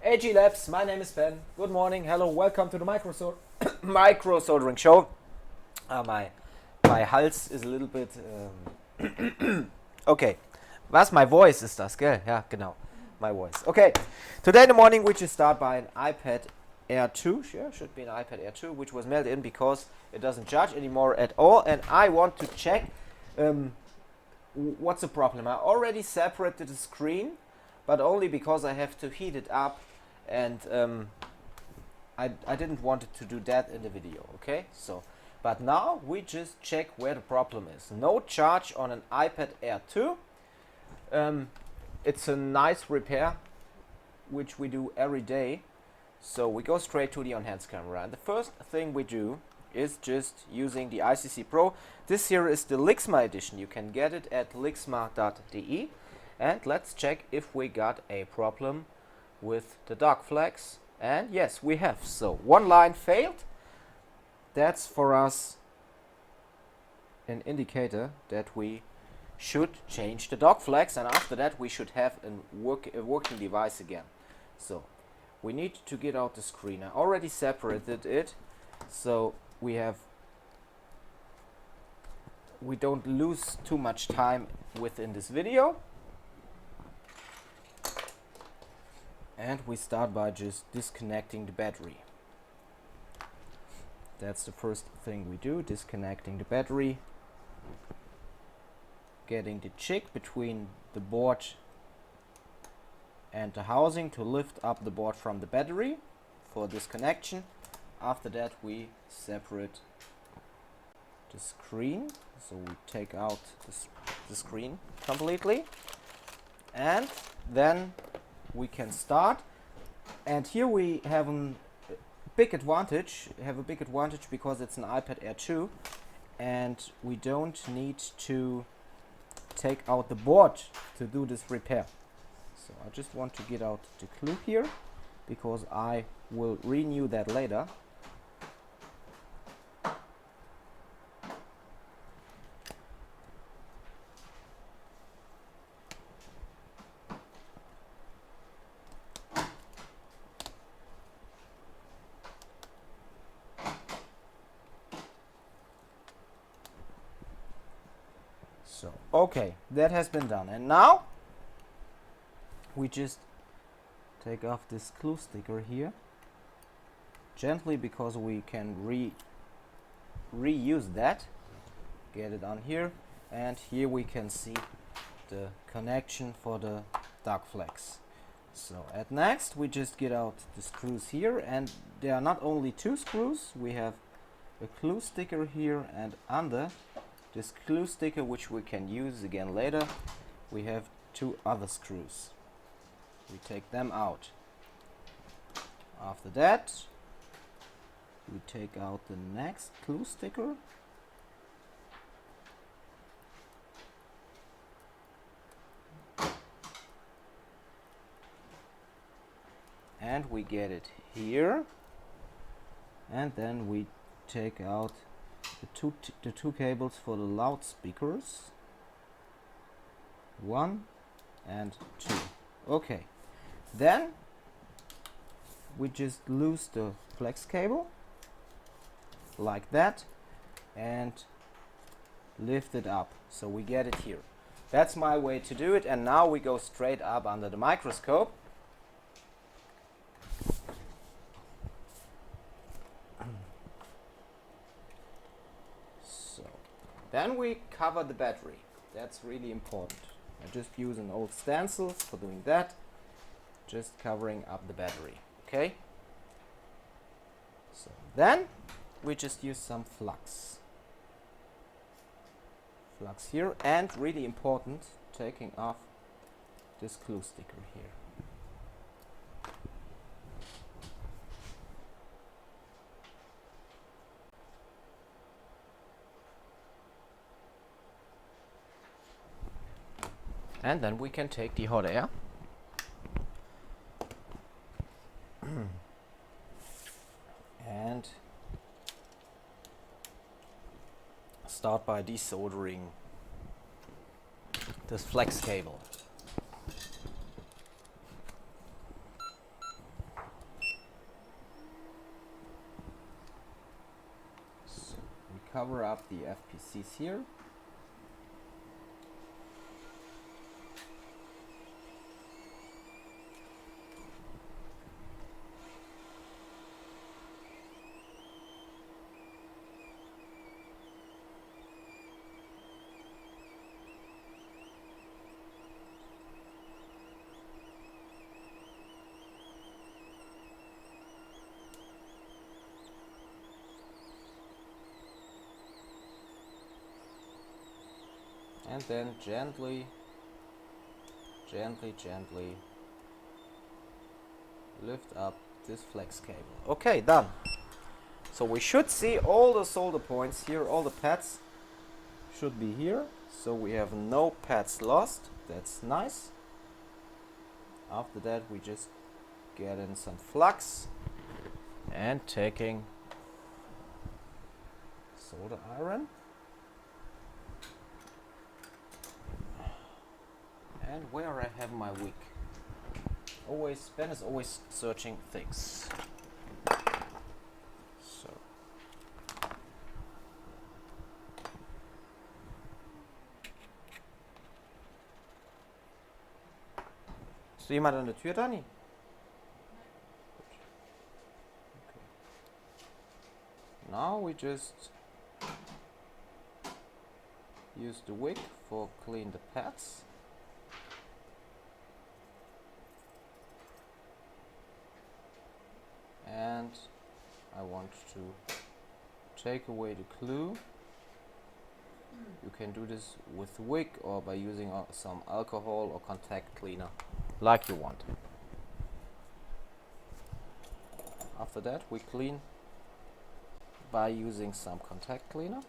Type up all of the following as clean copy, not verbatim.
AG Labs, my name is Ben. Good morning, hello, welcome to the micro soldering show. My Hals is a little bit. Okay, was? My voice ist das, gell? Ja, genau. My voice. Okay, today in the morning we just start by an iPad Air 2. Yeah, should be an iPad Air 2, which was mailed in because it doesn't charge anymore at all. And I want to check what's the problem. I already separated the screen, but only because I have to heat it up, and I didn't want to do that in the video. Okay, so but now we just check where the problem is. No charge on an iPad Air 2. It's a nice repair which we do every day, so we go straight to the on-hands camera, and the first thing we do is just using the ICC Pro. This here is the Lixma edition. You can get it at lixma.de, and let's check if we got a problem with the dock flags. And yes, we have. So one line failed. That's for us an indicator that we should change the dock flags, and after that we should have a working device again. So we need to get out the screen. I already separated it, so we don't lose too much time within this video. And we start by just disconnecting the battery. That's the first thing we do, disconnecting the battery. Getting the jig between the board and the housing to lift up the board from the battery for this connection. After that we separate the screen, so we take out the screen completely, and then we can start. And here we have a big advantage because it's an iPad Air 2 and we don't need to take out the board to do this repair. So I just want to get out the clue here because I will renew that later. So, okay, that has been done, and now we just take off this glue sticker here gently because we can reuse that. Get it on here, and here we can see the connection for the dock flags. So at next we just get out the screws here, and there are not only two screws, we have a glue sticker here, and under this glue sticker, which we can use again later, we have two other screws. We take them out. After that we take out the next glue sticker, and we get it here, and then we take out the two cables for the loudspeakers, 1 and 2. Okay, then we just loose the flex cable like that and lift it up so we get it here. That's my way to do it, and now we go straight up under the microscope. Then we cover the battery. That's really important. I just use an old stencil for doing that. Just covering up the battery. Okay? So then we just use some flux. Flux here, and really important, taking off this glue sticker here. And then we can take the hot air and start by desoldering this flex cable. cover up the FPCs here. And then gently lift up this flex cable. Okay, done. So we should see all the solder points here, all the pads should be here. So we have no pads lost. That's nice. After that we just get in some flux and taking solder iron. And where I have my wick. Ben is always searching things. So. Ist jemand an der Tür, Dani? Okay. Now we just use the wick for clean the pads. And I want to take away the glue. You can do this with wick or by using some alcohol or contact cleaner, like you want. After that we clean by using some contact cleaner.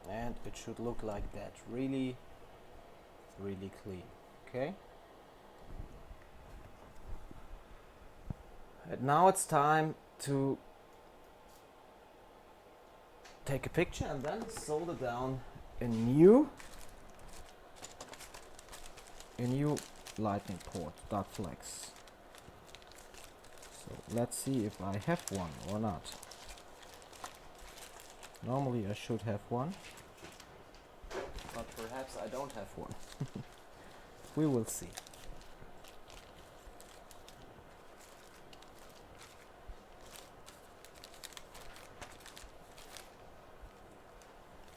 And it should look like that, really clean. Okay, and now it's time to take a picture and then solder down a new lightning port, dark flex. So let's see if I have one or not. Normally I should have one, but perhaps I don't have one. We will see.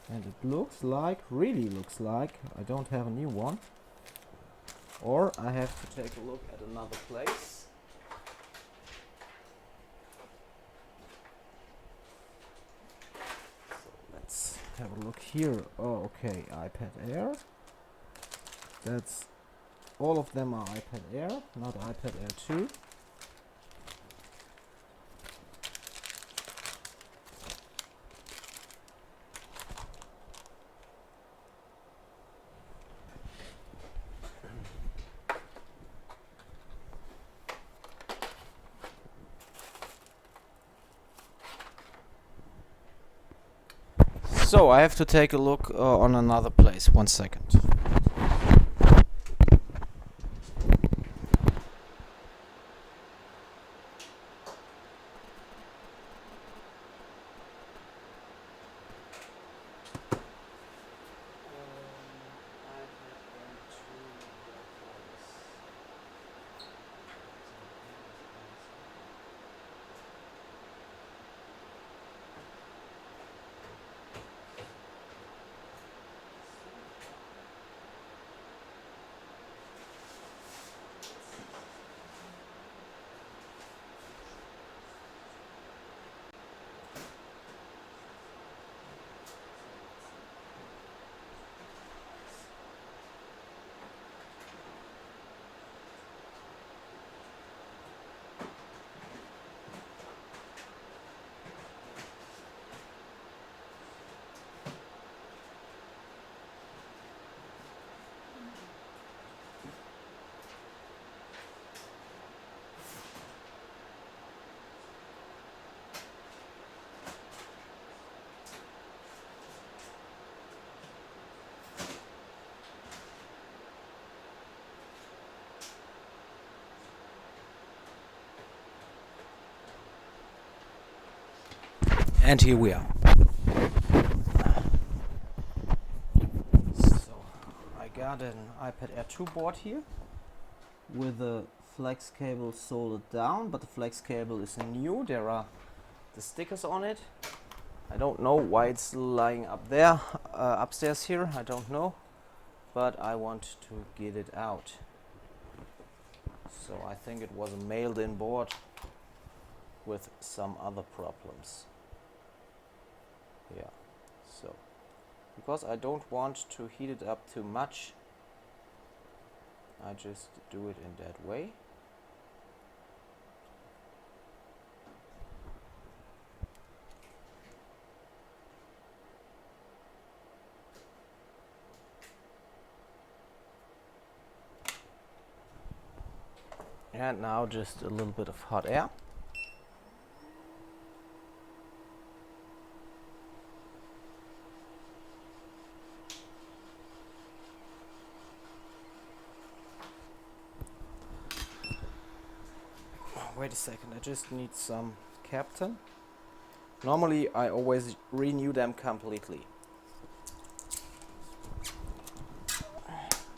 And it really looks like I don't have a new one, or I have to take a look at another place. Have a look here. Oh, okay, iPad Air. That's all of them are iPad Air, not iPad Air 2. So I have to take a look on another place. 1 second. And here we are. So I got an iPad Air 2 board here with a flex cable soldered down, but the flex cable is new. There are the stickers on it. I don't know why it's lying up there, upstairs here, I don't know, but I want to get it out. So I think it was a mailed-in board with some other problems. Yeah, so because I don't want to heat it up too much, I just do it in that way. And now just a little bit of hot air. Wait a second, I just need some Captain. Normally I always renew them completely.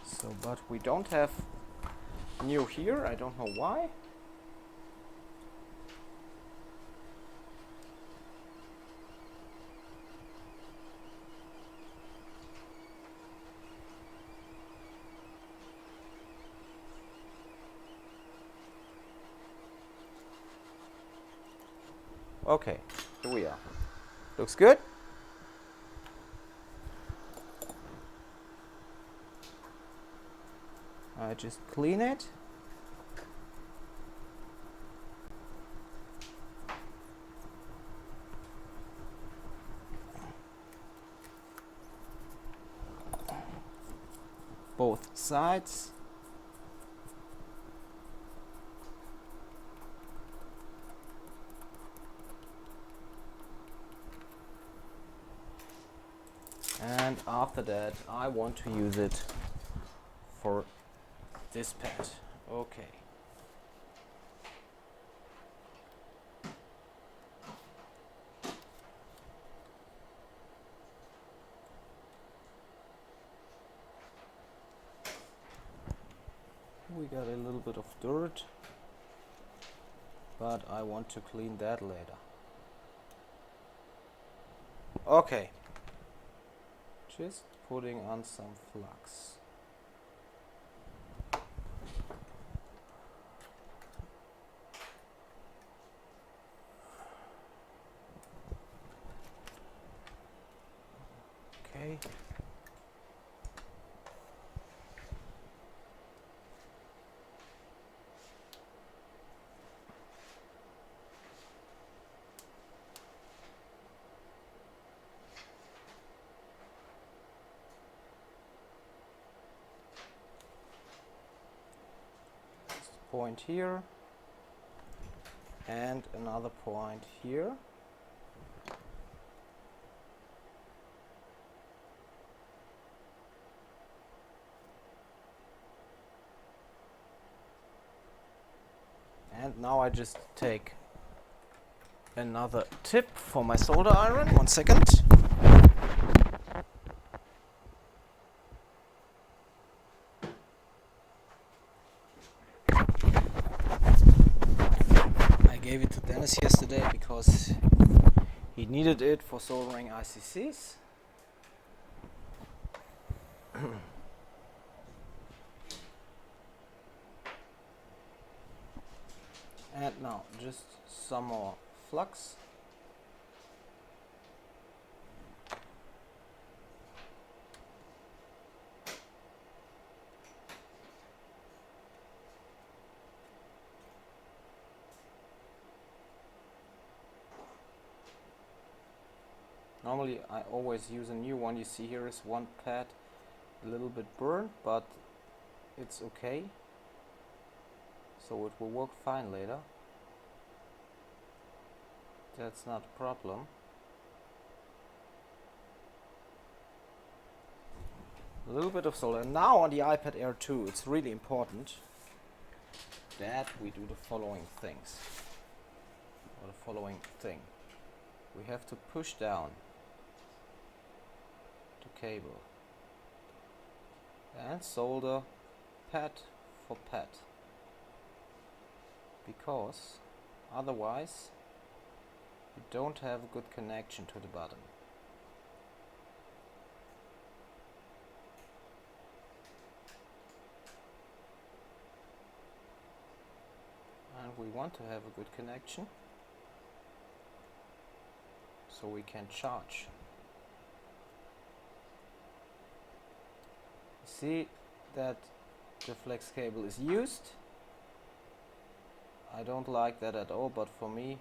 So, but we don't have new here, I don't know why. Okay, here we are. Looks good. I just clean it. Both sides. And after that, I want to use it for this pad. Okay. We got a little bit of dirt, but I want to clean that later. Okay. Just putting on some flux. Okay. Point here and another point here. And now I just take another tip for my solder iron. 1 second. Gave it to Dennis yesterday because he needed it for soldering ICCs. And now just some more flux. Normally I always use a new one. You see here is one pad a little bit burned, but it's okay. So it will work fine later. That's not a problem. A little bit of solder. Now on the iPad Air 2 it's really important that we do the following things. Or the following thing. we have to push down the cable and solder pad for pad, because otherwise you don't have a good connection to the button. And we want to have a good connection so we can charge. See that the flex cable is used. I don't like that at all, but for me,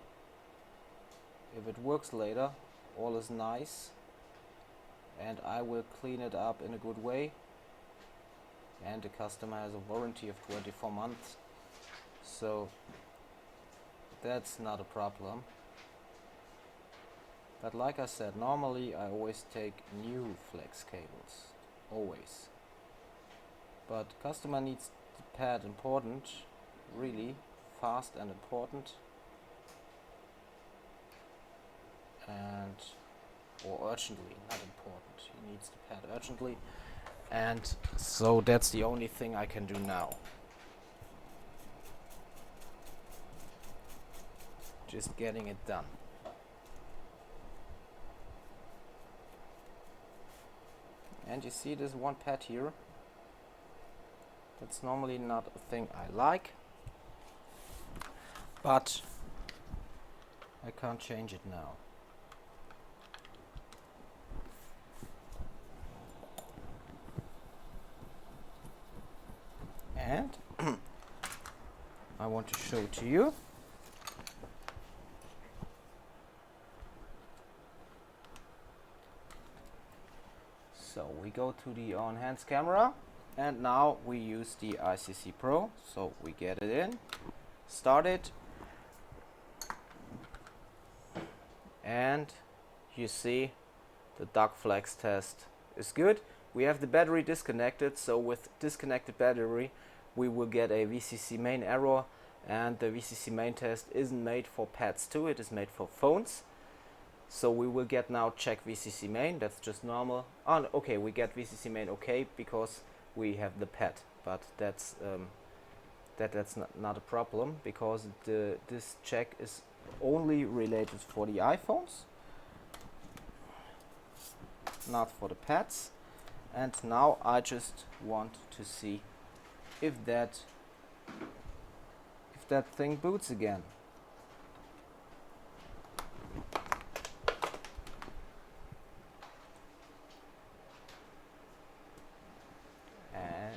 if it works later, all is nice, and I will clean it up in a good way. And the customer has a warranty of 24 months, so that's not a problem. But like I said, normally I always take new flex cables, always. But customer needs the pad important, really fast and important, and or urgently, not important. He needs the pad urgently, and so that's the only thing I can do now. Just getting it done. And you see this one pad here. That's normally not a thing I like, but I can't change it now. And I want to show to you. So we go to the on-hands camera, and now we use the ICC Pro. So we get it in, start it, and you see the duck flex test is good. We have the battery disconnected, so with disconnected battery we will get a VCC main error, and the VCC main test isn't made for pads too, it is made for phones. So we will get now check VCC main, that's just normal. Oh, okay, we get VCC main okay because we have the pad, but that's not a problem, because this check is only related for the iPhones, not for the pads. And now I just want to see if that thing boots again.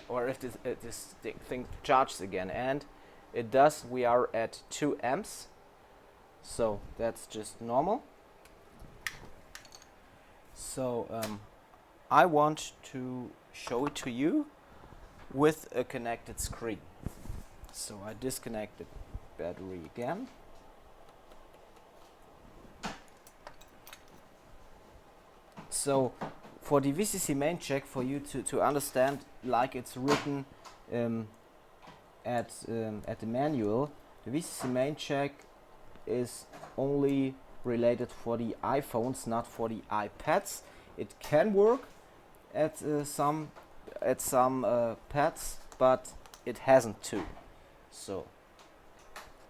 Or if this thing charges again, and it does. We are at 2 amps, so that's just normal. So I want to show it to you with a connected screen. So I disconnect the battery again. So for the VCC main check, for you to understand, like it's written at the manual, the VCC main check is only related for the iPhones, not for the iPads. It can work at some pads, but it hasn't to. So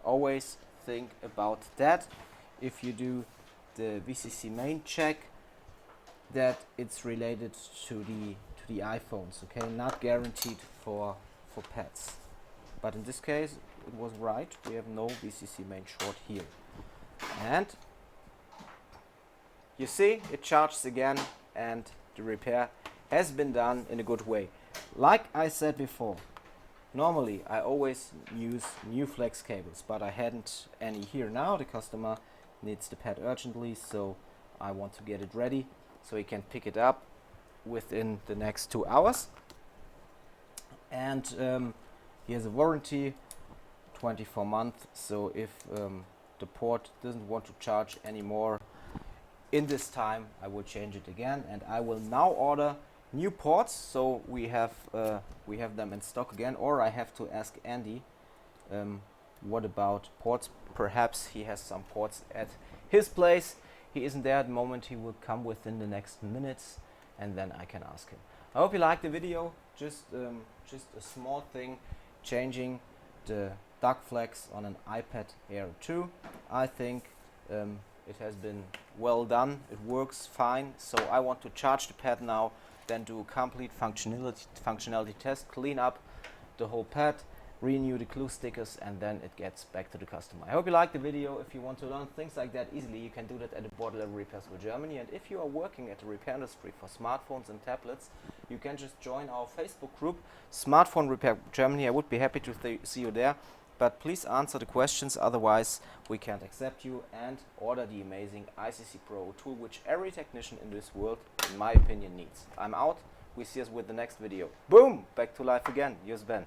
always think about that if you do the VCC main check, that it's related to the iPhones, okay? Not guaranteed for pads. But in this case it was right. We have no VCC main short here. And you see it charges again, and the repair has been done in a good way. Like I said before, normally I always use new flex cables, but I hadn't any here now. The customer needs the pad urgently, so I want to get it ready so he can pick it up within the next 2 hours. And he has a warranty, 24 months, so if the port doesn't want to charge anymore in this time, I will change it again, and I will now order new ports, so we have them in stock again. Or I have to ask Andy what about ports. Perhaps he has some ports at his place. he isn't there at the moment. He will come within the next minutes, and then I can ask him. I hope you liked the video. Just a small thing, changing the duck flags on an iPad Air 2. I think it has been well done. It works fine. So I want to charge the pad now, then do a complete functionality test, clean up the whole pad, renew the glue stickers, and then it gets back to the customer. I hope you liked the video. If you want to learn things like that easily, you can do that at the Board Level Repair School Germany. And if you are working at the repair industry for smartphones and tablets, you can just join our Facebook group, Smartphone Repair Germany. I would be happy to see you there. But please answer the questions, otherwise we can't accept you, and order the amazing ICC Pro tool, which every technician in this world, in my opinion, needs. I'm out. We see us with the next video. Boom! Back to life again. Here's Ben.